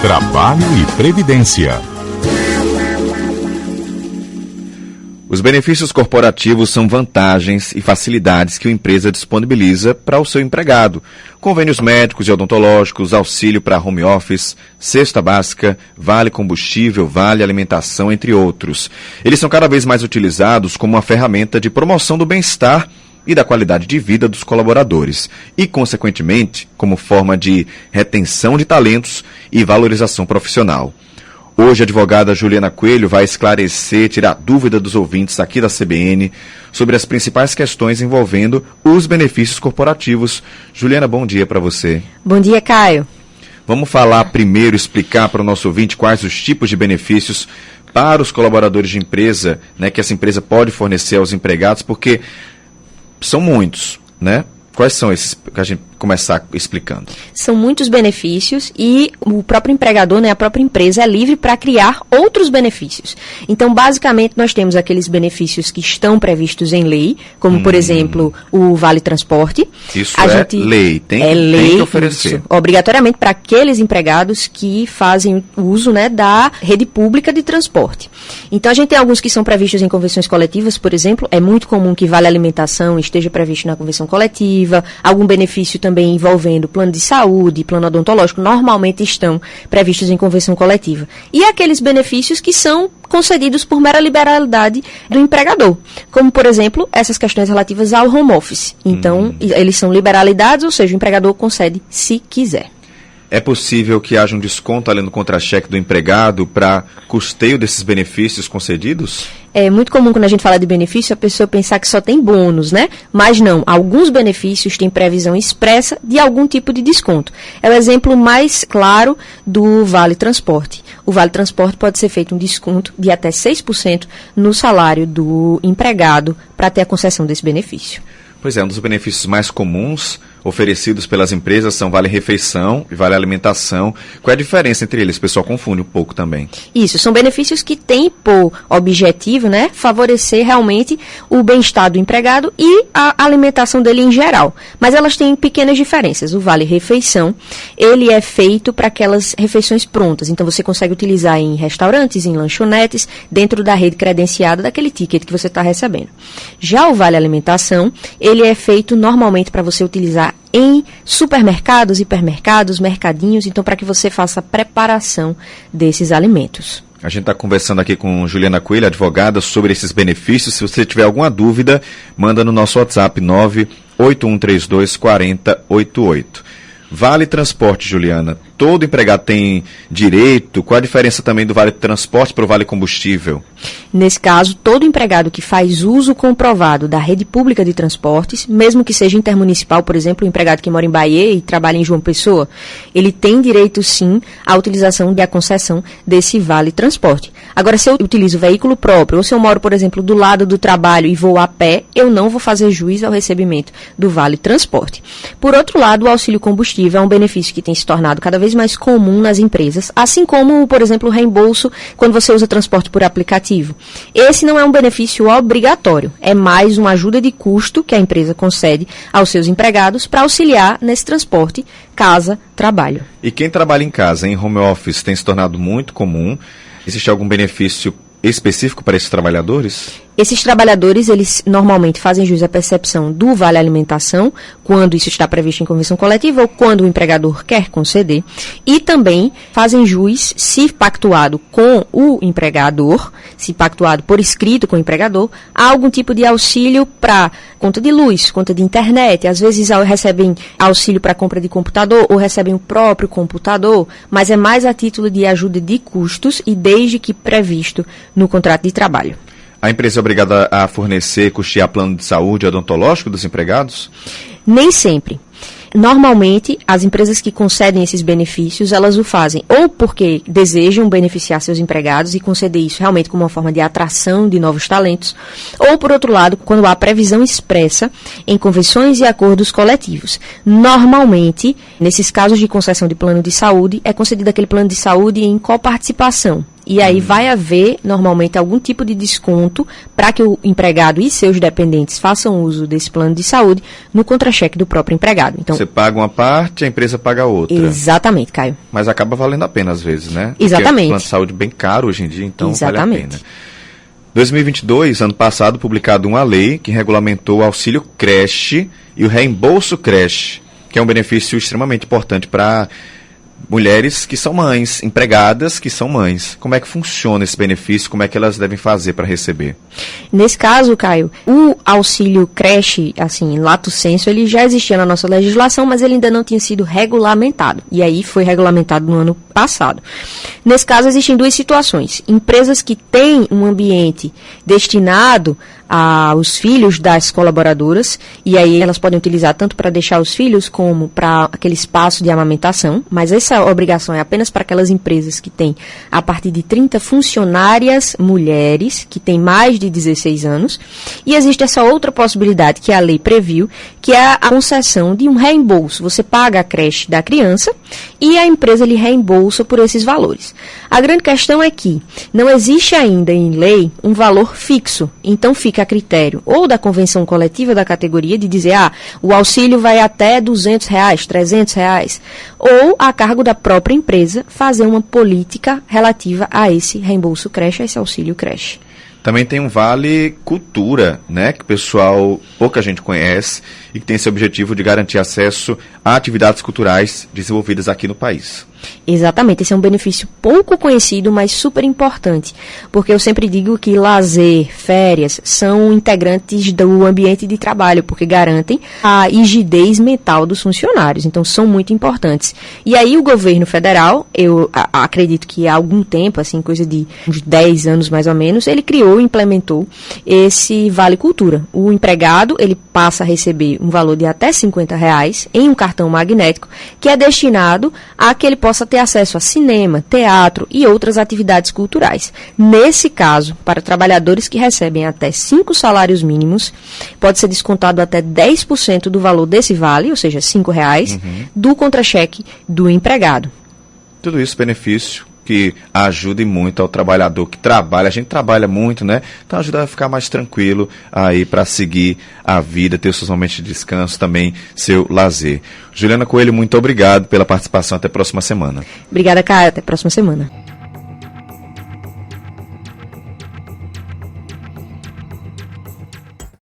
Trabalho e Previdência. Os benefícios corporativos são vantagens e facilidades que a empresa disponibiliza para o seu empregado. Convênios médicos e odontológicos, auxílio para home office, cesta básica, vale combustível, vale alimentação, entre outros. Eles são cada vez mais utilizados como uma ferramenta de promoção do bem-estar e da qualidade de vida dos colaboradores e, consequentemente, como forma de retenção de talentos e valorização profissional. Hoje, a advogada Juliana Coelho vai esclarecer, tirar dúvida dos ouvintes aqui da CBN sobre as principais questões envolvendo os benefícios corporativos. Juliana, bom dia para você. Bom dia, Caio. Vamos falar primeiro, explicar para o nosso ouvinte quais os tipos de benefícios para os colaboradores de empresa, né, que essa empresa pode fornecer aos empregados, porque são muitos, né? Quais são esses, que a gente começar explicando? São muitos benefícios e o próprio empregador, né, a própria empresa é livre para criar outros benefícios. Então, basicamente, nós temos aqueles benefícios que estão previstos em lei, como, por exemplo, o Vale Transporte. Isso lei, tem que oferecer. Isso, obrigatoriamente para aqueles empregados que fazem uso, né, da rede pública de transporte. Então, a gente tem alguns que são previstos em convenções coletivas, por exemplo, é muito comum que Vale Alimentação esteja previsto na convenção coletiva. Algum benefício também envolvendo plano de saúde, plano odontológico, normalmente estão previstos em convenção coletiva. E aqueles benefícios que são concedidos por mera liberalidade do empregador, como, por exemplo, essas questões relativas ao home office. Então, eles são liberalidades, ou seja, o empregador concede se quiser. É possível que haja um desconto ali no contra-cheque do empregado para custeio desses benefícios concedidos? É muito comum, quando a gente fala de benefício, a pessoa pensar que só tem bônus, né? Mas não, alguns benefícios têm previsão expressa de algum tipo de desconto. É o exemplo mais claro do Vale Transporte. O Vale Transporte pode ser feito um desconto de até 6% no salário do empregado para ter a concessão desse benefício. Pois é, um dos benefícios mais comuns oferecidos pelas empresas são Vale Refeição e Vale Alimentação. Qual é a diferença entre eles? O pessoal confunde um pouco também. Isso, são benefícios que têm por objetivo, né, favorecer realmente o bem-estar do empregado e a alimentação dele em geral. Mas elas têm pequenas diferenças. O Vale Refeição, ele é feito para aquelas refeições prontas. Então, você consegue utilizar em restaurantes, em lanchonetes, dentro da rede credenciada daquele ticket que você está recebendo. Já o Vale Alimentação, ele é feito normalmente para você utilizar em supermercados, hipermercados, mercadinhos, então para que você faça a preparação desses alimentos. A gente está conversando aqui com Juliana Coelho, advogada, sobre esses benefícios. Se você tiver alguma dúvida, manda no nosso WhatsApp 981324088. Vale Transporte, Juliana. Todo empregado tem direito? Qual a diferença também do Vale Transporte para o Vale Combustível? Nesse caso, todo empregado que faz uso comprovado da rede pública de transportes, mesmo que seja intermunicipal, por exemplo, o empregado que mora em Bahia e trabalha em João Pessoa, ele tem direito, sim, à utilização e à concessão desse Vale Transporte. Agora, se eu utilizo veículo próprio, ou se eu moro, por exemplo, do lado do trabalho e vou a pé, eu não vou fazer jus ao recebimento do Vale Transporte. Por outro lado, o auxílio combustível é um benefício que tem se tornado cada vez mais comum nas empresas, assim como, por exemplo, o reembolso quando você usa transporte por aplicativo. Esse não é um benefício obrigatório, é mais uma ajuda de custo que a empresa concede aos seus empregados para auxiliar nesse transporte casa-trabalho. E quem trabalha em casa, em home office, tem se tornado muito comum. Existe algum benefício específico para esses trabalhadores? Esses trabalhadores, eles normalmente fazem jus à percepção do Vale Alimentação, quando isso está previsto em convenção coletiva ou quando o empregador quer conceder, e também fazem jus, se pactuado com o empregador, se pactuado por escrito com o empregador, a algum tipo de auxílio para conta de luz, conta de internet, às vezes recebem auxílio para compra de computador ou recebem o próprio computador, mas é mais a título de ajuda de custos e desde que previsto no contrato de trabalho. A empresa é obrigada a fornecer e custear plano de saúde odontológico dos empregados? Nem sempre. Normalmente, as empresas que concedem esses benefícios, elas o fazem ou porque desejam beneficiar seus empregados e conceder isso realmente como uma forma de atração de novos talentos, ou, por outro lado, quando há previsão expressa em convenções e acordos coletivos. Normalmente, nesses casos de concessão de plano de saúde, é concedido aquele plano de saúde em coparticipação E aí vai haver, normalmente, algum tipo de desconto para que o empregado e seus dependentes façam uso desse plano de saúde no contra-cheque do próprio empregado. Então, você paga uma parte, a empresa paga outra. Exatamente, Caio. Mas acaba valendo a pena às vezes, né? Exatamente. Porque é um plano de saúde bem caro hoje em dia, então Exatamente. vale a pena. 2022, ano passado, publicado uma lei que regulamentou o auxílio creche e o reembolso creche, que é um benefício extremamente importante para mulheres que são mães, empregadas que são mães. Como é que funciona esse benefício? Como é que elas devem fazer para receber? Nesse caso, Caio, o auxílio creche, assim, lato sensu, ele já existia na nossa legislação, mas ele ainda não tinha sido regulamentado. E aí foi regulamentado no ano passado. Nesse caso, existem duas situações. Empresas que têm um ambiente destinado aos filhos das colaboradoras, e aí elas podem utilizar tanto para deixar os filhos como para aquele espaço de amamentação, mas essa obrigação é apenas para aquelas empresas que têm a partir de 30 funcionárias mulheres, que têm mais de 16 anos, e existe essa outra possibilidade que a lei previu, que é a concessão de um reembolso. Você paga a creche da criança e a empresa lhe reembolsa por esses valores. A grande questão é que não existe ainda em lei um valor fixo, então fica a critério ou da convenção coletiva da categoria de dizer, o auxílio vai até R$200, R$300, ou a cargo da própria empresa fazer uma política relativa a esse reembolso creche, a esse auxílio creche. Também tem um Vale Cultura, né, que o pessoal, pouca gente conhece e que tem esse objetivo de garantir acesso a atividades culturais desenvolvidas aqui no país. Exatamente, esse é um benefício pouco conhecido, mas super importante, porque eu sempre digo que lazer, férias, são integrantes do ambiente de trabalho, porque garantem a rigidez mental dos funcionários, então são muito importantes. E aí o governo federal, eu acredito que há algum tempo, assim, coisa de uns 10 anos mais ou menos, ele criou e implementou esse Vale Cultura. O empregado, ele passa a receber um valor de até R$50 em um cartão magnético, que é destinado a que ele possa ter acesso a cinema, teatro e outras atividades culturais. Nesse caso, para trabalhadores que recebem até 5 salários mínimos, pode ser descontado até 10% do valor desse vale, ou seja, R$5, do contra-cheque do empregado. Tudo isso benefício que ajude muito ao trabalhador que trabalha. A gente trabalha muito, né? Então ajuda a ficar mais tranquilo aí para seguir a vida, ter os seus momentos de descanso, também seu lazer. Juliana Coelho, muito obrigado pela participação. Até a próxima semana. Obrigada, Caio. Até a próxima semana.